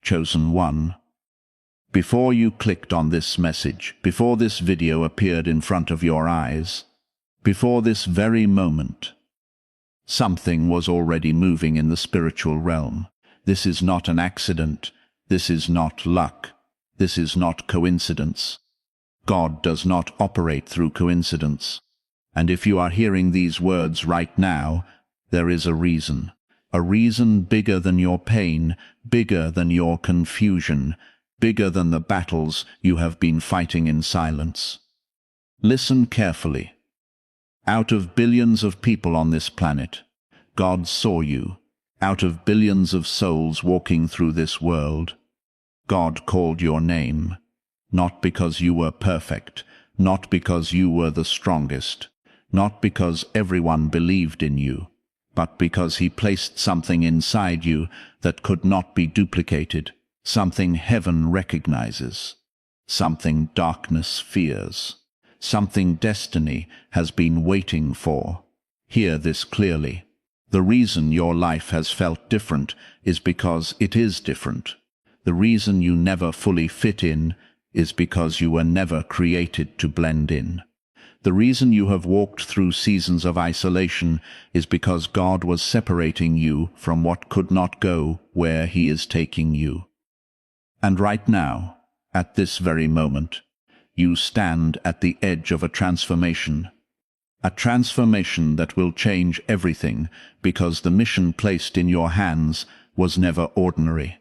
Chosen one. Before you clicked on this message, before this video appeared in front of your eyes, before this very moment, something was already moving in the spiritual realm. This is not an accident. This is not luck. This is not coincidence. God does not operate through coincidence. And if you are hearing these words right now, there is a reason bigger than your pain, bigger than your confusion, bigger than the battles you have been fighting in silence. Listen carefully. Out of billions of people on this planet, God saw you. Out of billions of souls walking through this world, God called your name, not because you were perfect, not because you were the strongest, not because everyone believed in you, but because He placed something inside you that could not be duplicated, something heaven recognizes, something darkness fears, something destiny has been waiting for. Hear this clearly. The reason your life has felt different is because it is different. The reason you never fully fit in is because you were never created to blend in. The reason you have walked through seasons of isolation is because God was separating you from what could not go where He is taking you. And right now, at this very moment, you stand at the edge of a transformation that will change everything, because the mission placed in your hands was never ordinary.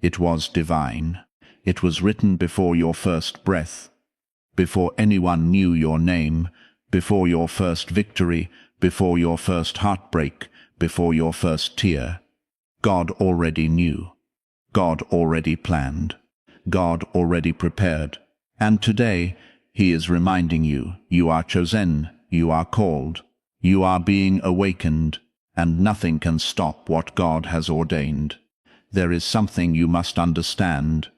It was divine. It was written before your first breath, before anyone knew your name, before your first victory, before your first heartbreak, before your first tear. God already knew. God already planned. God already prepared. And today, He is reminding you, you are chosen, you are called, you are being awakened, and nothing can stop what God has ordained. There is something you must understand.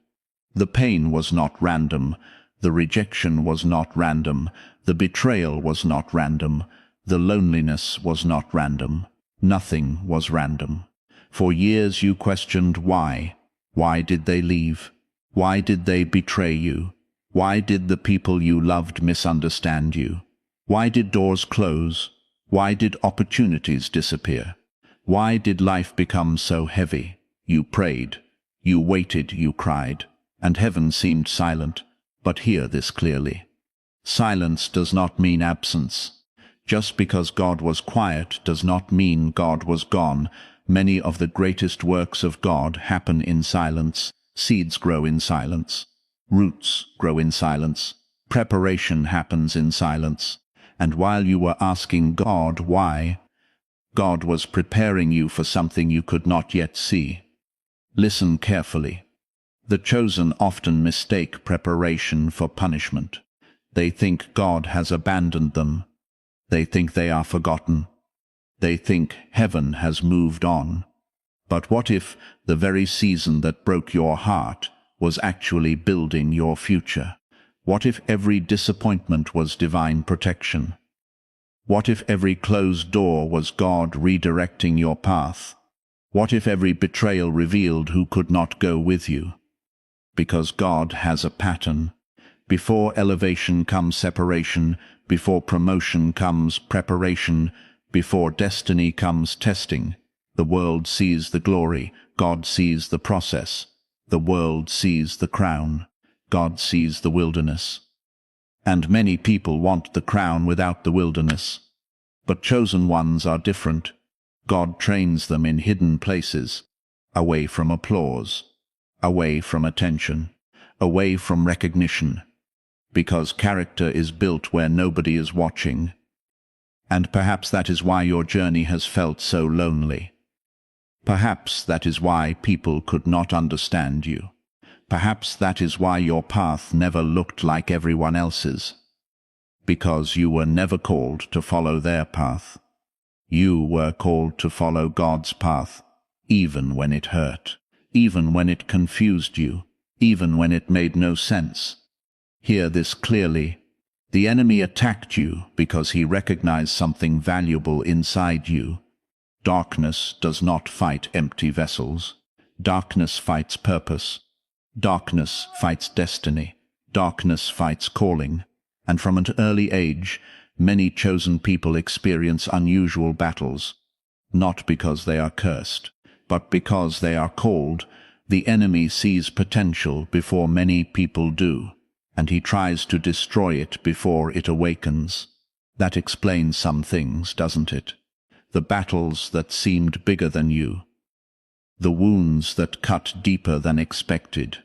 The pain was not random. The rejection was not random. The betrayal was not random. The loneliness was not random. Nothing was random. For years you questioned why. Why did they leave? Why did they betray you? Why did the people you loved misunderstand you? Why did doors close? Why did opportunities disappear? Why did life become so heavy? You prayed, you waited, you cried, and heaven seemed silent. But hear this clearly. Silence does not mean absence. Just because God was quiet does not mean God was gone. Many of the greatest works of God happen in silence. Seeds grow in silence. Roots grow in silence. Preparation happens in silence. And while you were asking God why, God was preparing you for something you could not yet see. Listen carefully. The chosen often mistake preparation for punishment. They think God has abandoned them. They think they are forgotten. They think heaven has moved on. But what if the very season that broke your heart was actually building your future? What if every disappointment was divine protection? What if every closed door was God redirecting your path? What if every betrayal revealed who could not go with you? Because God has a pattern. Before elevation comes separation, before promotion comes preparation, before destiny comes testing. The world sees the glory, God sees the process. The world sees the crown, God sees the wilderness. And many people want the crown without the wilderness. But chosen ones are different. God trains them in hidden places, away from applause, away from attention, away from recognition, because character is built where nobody is watching. And perhaps that is why your journey has felt so lonely. Perhaps that is why people could not understand you. Perhaps that is why your path never looked like everyone else's. Because you were never called to follow their path. You were called to follow God's path, even when it hurt, even when it confused you, even when it made no sense. Hear this clearly. The enemy attacked you because he recognized something valuable inside you. Darkness does not fight empty vessels. Darkness fights purpose. Darkness fights destiny. Darkness fights calling. And from an early age, many chosen people experience unusual battles, not because they are cursed, but because they are called. The enemy sees potential before many people do, and he tries to destroy it before it awakens. That explains some things, doesn't it? The battles that seemed bigger than you. The wounds that cut deeper than expected.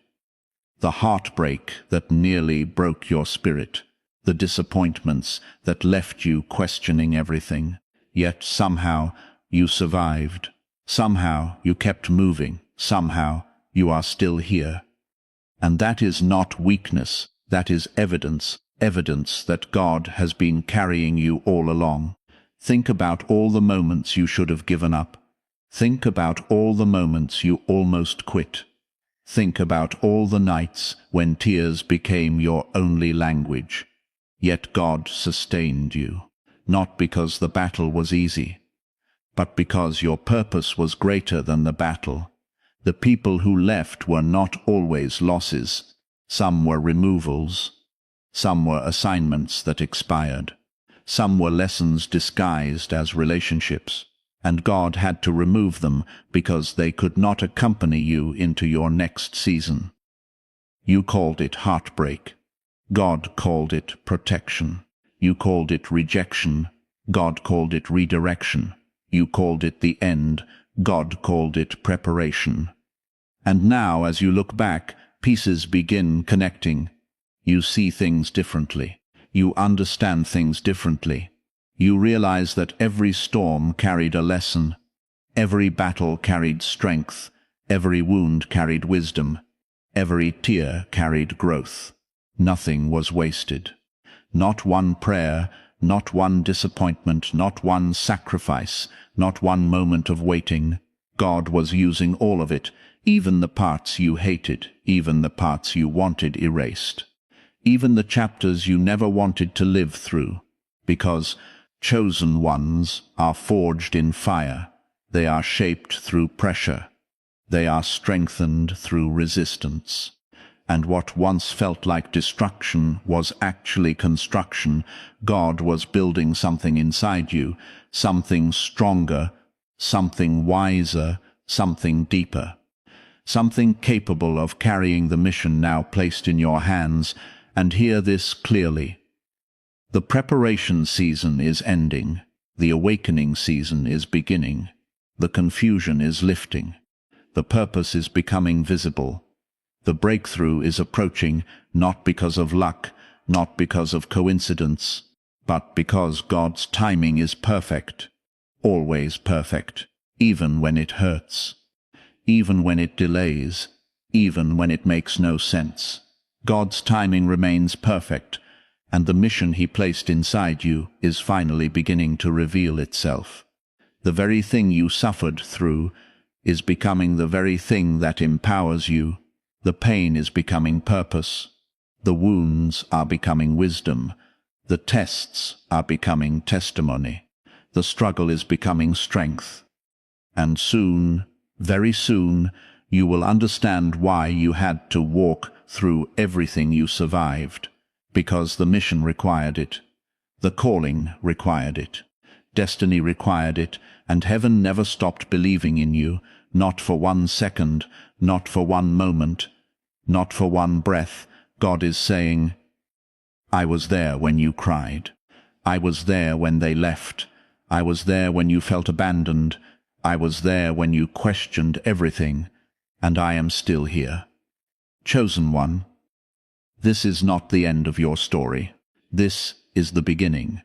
The heartbreak that nearly broke your spirit. The disappointments that left you questioning everything. Yet somehow you survived. Somehow you kept moving. Somehow you are still here. And that is not weakness. That is evidence. Evidence that God has been carrying you all along. Think about all the moments you should have given up. Think about all the moments you almost quit. Think about all the nights when tears became your only language. Yet God sustained you, not because the battle was easy, but because your purpose was greater than the battle. The people who left were not always losses. Some were removals. Some were assignments that expired. Some were lessons disguised as relationships. And God had to remove them because they could not accompany you into your next season. You called it heartbreak. God called it protection. You called it rejection. God called it redirection. You called it the end. God called it preparation. And now, as you look back, pieces begin connecting. You see things differently. You understand things differently. You realize that every storm carried a lesson. Every battle carried strength. Every wound carried wisdom. Every tear carried growth. Nothing was wasted. Not one prayer, not one disappointment, not one sacrifice, not one moment of waiting. God was using all of it, even the parts you hated, even the parts you wanted erased, even the chapters you never wanted to live through, because chosen ones are forged in fire. They are shaped through pressure. They are strengthened through resistance. And what once felt like destruction was actually construction. God was building something inside you, something stronger, something wiser, something deeper, something capable of carrying the mission now placed in your hands. And hear this clearly. The preparation season is ending. The awakening season is beginning. The confusion is lifting. The purpose is becoming visible. The breakthrough is approaching, not because of luck, not because of coincidence, but because God's timing is perfect, always perfect, even when it hurts, even when it delays, even when it makes no sense. God's timing remains perfect, and the mission He placed inside you is finally beginning to reveal itself. The very thing you suffered through is becoming the very thing that empowers you. The pain is becoming purpose. The wounds are becoming wisdom. The tests are becoming testimony. The struggle is becoming strength. And soon, very soon, you will understand why you had to walk through everything you survived, because the mission required it. The calling required it. Destiny required it, and heaven never stopped believing in you, not for 1 second, not for 1 moment, not for 1 breath. God is saying, I was there when you cried. I was there when they left. I was there when you felt abandoned. I was there when you questioned everything, and I am still here. Chosen one, this is not the end of your story. This is the beginning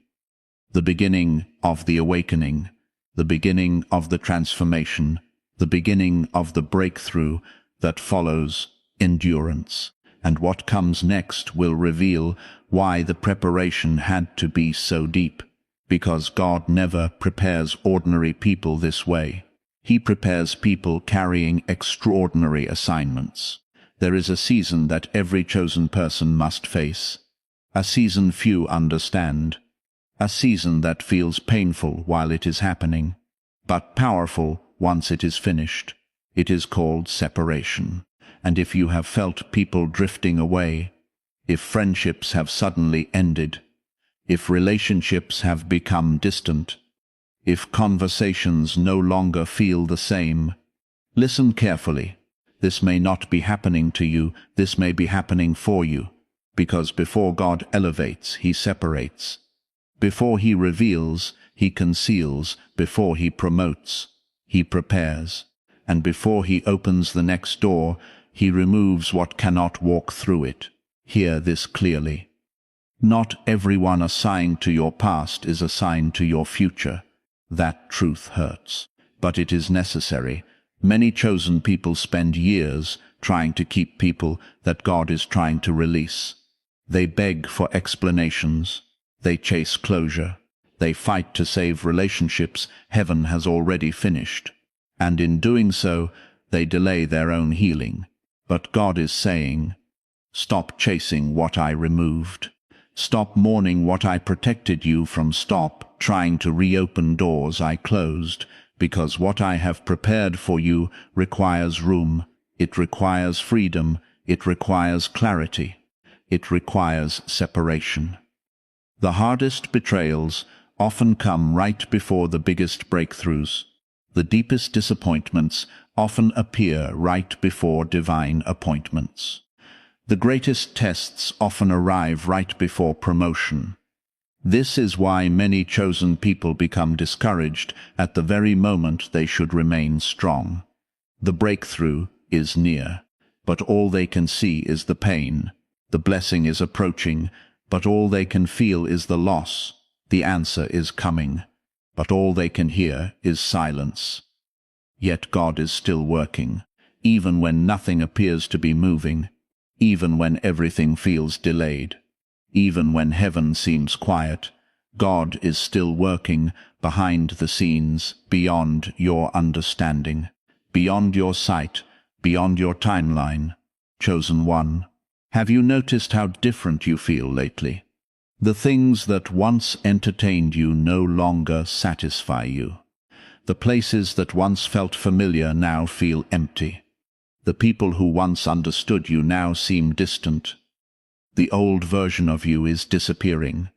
of the awakening, the beginning of the transformation, the beginning of the breakthrough that follows endurance. And what comes next will reveal why the preparation had to be so deep, because God never prepares ordinary people this way. He prepares people carrying extraordinary assignments. There is a season that every chosen person must face, a season few understand, a season that feels painful while it is happening, but powerful once it is finished. It is called separation. And if you have felt people drifting away, if friendships have suddenly ended, if relationships have become distant, if conversations no longer feel the same, listen carefully. This may not be happening to you, this may be happening for you, because before God elevates, he separates. Before he reveals, he conceals. Before he promotes, he prepares. And before he opens the next door, he removes what cannot walk through it. Hear this clearly. Not everyone assigned to your past is assigned to your future. That truth hurts. But it is necessary. Many chosen people spend years trying to keep people that God is trying to release. They beg for explanations. They chase closure. They fight to save relationships heaven has already finished. And in doing so, they delay their own healing. But God is saying, stop chasing what I removed. Stop mourning what I protected you from. Stop trying to reopen doors I closed, because what I have prepared for you requires room. It requires freedom. It requires clarity. It requires separation. The hardest betrayals often come right before the biggest breakthroughs. The deepest disappointments often appear right before divine appointments. The greatest tests often arrive right before promotion. This is why many chosen people become discouraged at the very moment they should remain strong. The breakthrough is near, but all they can see is the pain. The blessing is approaching, but all they can feel is the loss. The answer is coming, but all they can hear is silence. Yet God is still working, even when nothing appears to be moving, even when everything feels delayed, even when heaven seems quiet. God is still working behind the scenes, beyond your understanding, beyond your sight, beyond your timeline. Chosen one, have you noticed how different you feel lately? The things that once entertained you no longer satisfy you. The places that once felt familiar now feel empty. The people who once understood you now seem distant. The old version of you is disappearing.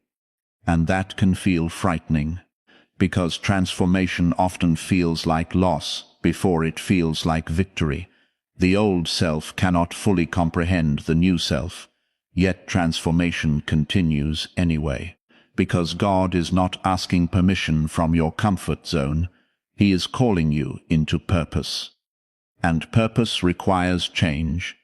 And that can feel frightening, because transformation often feels like loss before it feels like victory. The old self cannot fully comprehend the new self, yet transformation continues anyway, because God is not asking permission from your comfort zone. He is calling you into purpose. And purpose requires change.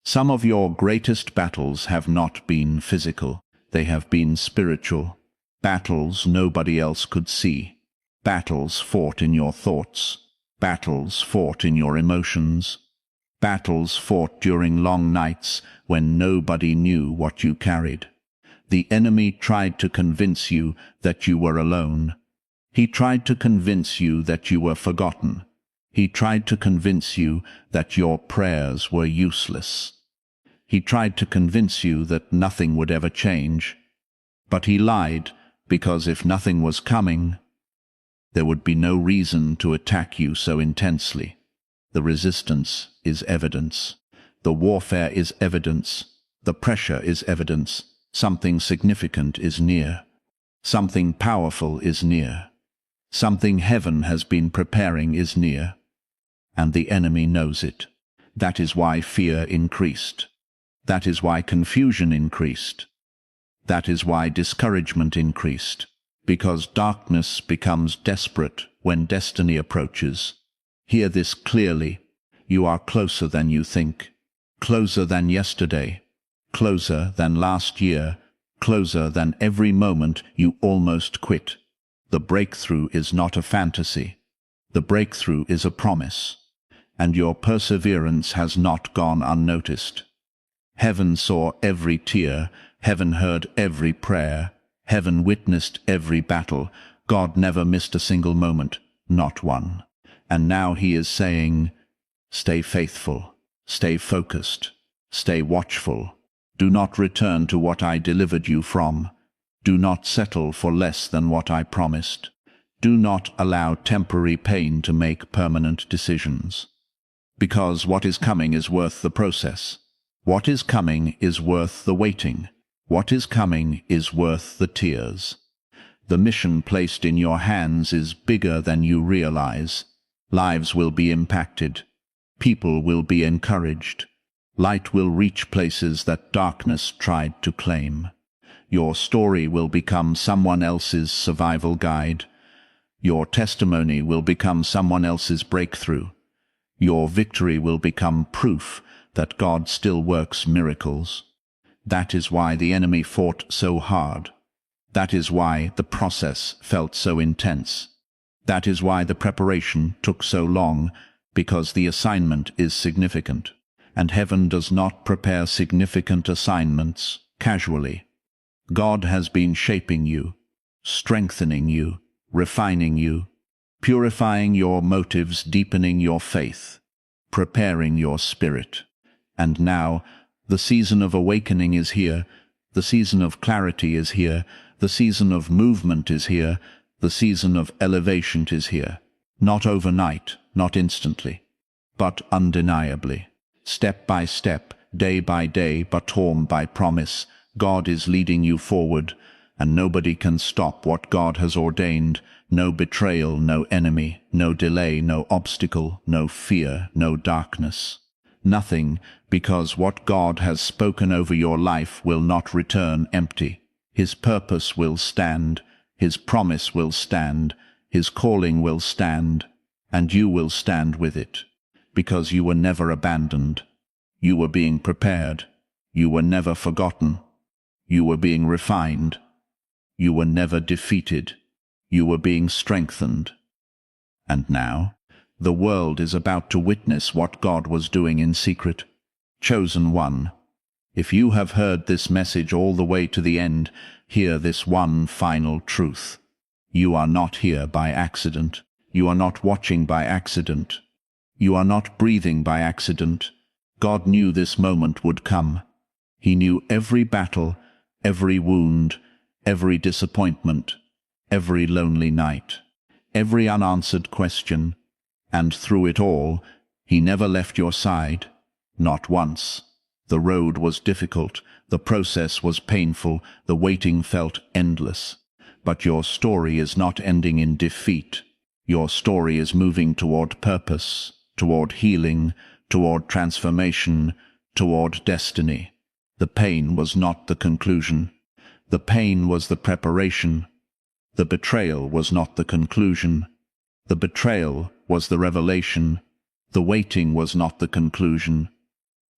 Some of your greatest battles have not been physical. They have been spiritual. Battles nobody else could see. Battles fought in your thoughts. Battles fought in your emotions. Battles fought during long nights when nobody knew what you carried. The enemy tried to convince you that you were alone. He tried to convince you that you were forgotten. He tried to convince you that your prayers were useless. He tried to convince you that nothing would ever change. But he lied, because if nothing was coming, there would be no reason to attack you so intensely. The resistance is evidence. The warfare is evidence. The pressure is evidence. Something significant is near. Something powerful is near. Something heaven has been preparing is near. And the enemy knows it. That is why fear increased. That is why confusion increased. That is why discouragement increased. Because darkness becomes desperate when destiny approaches. Hear this clearly. You are closer than you think. Closer than yesterday. Closer than last year. Closer than every moment you almost quit. The breakthrough is not a fantasy. The breakthrough is a promise. And your perseverance has not gone unnoticed. Heaven saw every tear. Heaven heard every prayer. Heaven witnessed every battle. God never missed a single moment, not one. And now he is saying, stay faithful, stay focused, stay watchful. Do not return to what I delivered you from. Do not settle for less than what I promised. Do not allow temporary pain to make permanent decisions. Because what is coming is worth the process. What is coming is worth the waiting. What is coming is worth the tears. The mission placed in your hands is bigger than you realize. Lives will be impacted. People will be encouraged. Light will reach places that darkness tried to claim. Your story will become someone else's survival guide. Your testimony will become someone else's breakthrough. Your victory will become proof that God still works miracles. That is why the enemy fought so hard. That is why the process felt so intense. That is why the preparation took so long, because the assignment is significant, and heaven does not prepare significant assignments casually. God has been shaping you, strengthening you, refining you, purifying your motives, deepening your faith, preparing your spirit. And now, the season of awakening is here, the season of clarity is here, the season of movement is here, the season of elevation is here. Not overnight, not instantly, but undeniably. Step by step, day by day, but torn by promise, God is leading you forward, and nobody can stop what God has ordained. No betrayal, no enemy, no delay, no obstacle, no fear, no darkness. Nothing, because what God has spoken over your life will not return empty. His purpose will stand, His promise will stand, His calling will stand, and you will stand with it, because you were never abandoned. You were being prepared. You were never forgotten. You were being refined. You were never defeated. You were being strengthened. And now, the world is about to witness what God was doing in secret. Chosen one, if you have heard this message all the way to the end, hear this one final truth. You are not here by accident. You are not watching by accident. You are not breathing by accident. God knew this moment would come. He knew every battle, every wound, every disappointment, every lonely night, every unanswered question, and through it all, He never left your side, not once. The road was difficult, the process was painful, the waiting felt endless. But your story is not ending in defeat. Your story is moving toward purpose, toward healing, toward transformation, toward destiny. The pain was not the conclusion. The pain was the preparation. The betrayal was not the conclusion. The betrayal was the revelation. The waiting was not the conclusion.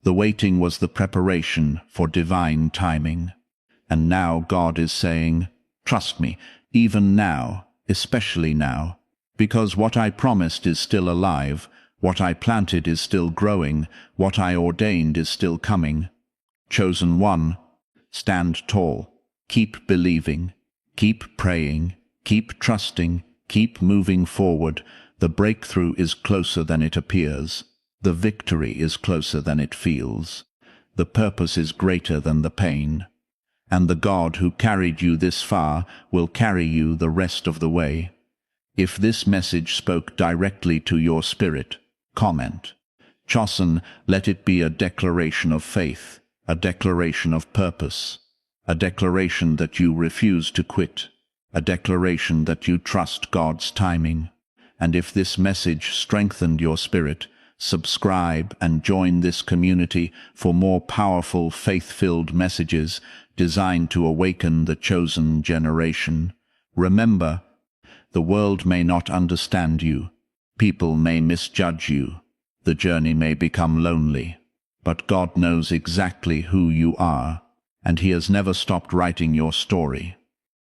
The waiting was the preparation for divine timing. And now God is saying, trust me, even now, especially now, because what I promised is still alive, what I planted is still growing, what I ordained is still coming. Chosen one, stand tall, keep believing, keep praying, keep trusting, keep moving forward. The breakthrough is closer than it appears. The victory is closer than it feels. The purpose is greater than the pain. And the God who carried you this far will carry you the rest of the way. If this message spoke directly to your spirit, comment. Chosen, let it be a declaration of faith, a declaration of purpose, a declaration that you refuse to quit, a declaration that you trust God's timing. And if this message strengthened your spirit, subscribe and join this community for more powerful faith-filled messages designed to awaken the chosen generation. Remember, the world may not understand you. People may misjudge you. The journey may become lonely. But God knows exactly who you are, and He has never stopped writing your story.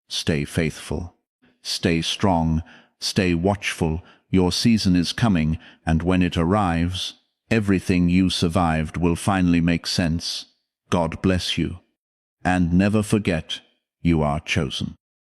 Stay faithful. Stay strong. Stay watchful. Your season is coming, and when it arrives, everything you survived will finally make sense. God bless you. And never forget, you are chosen.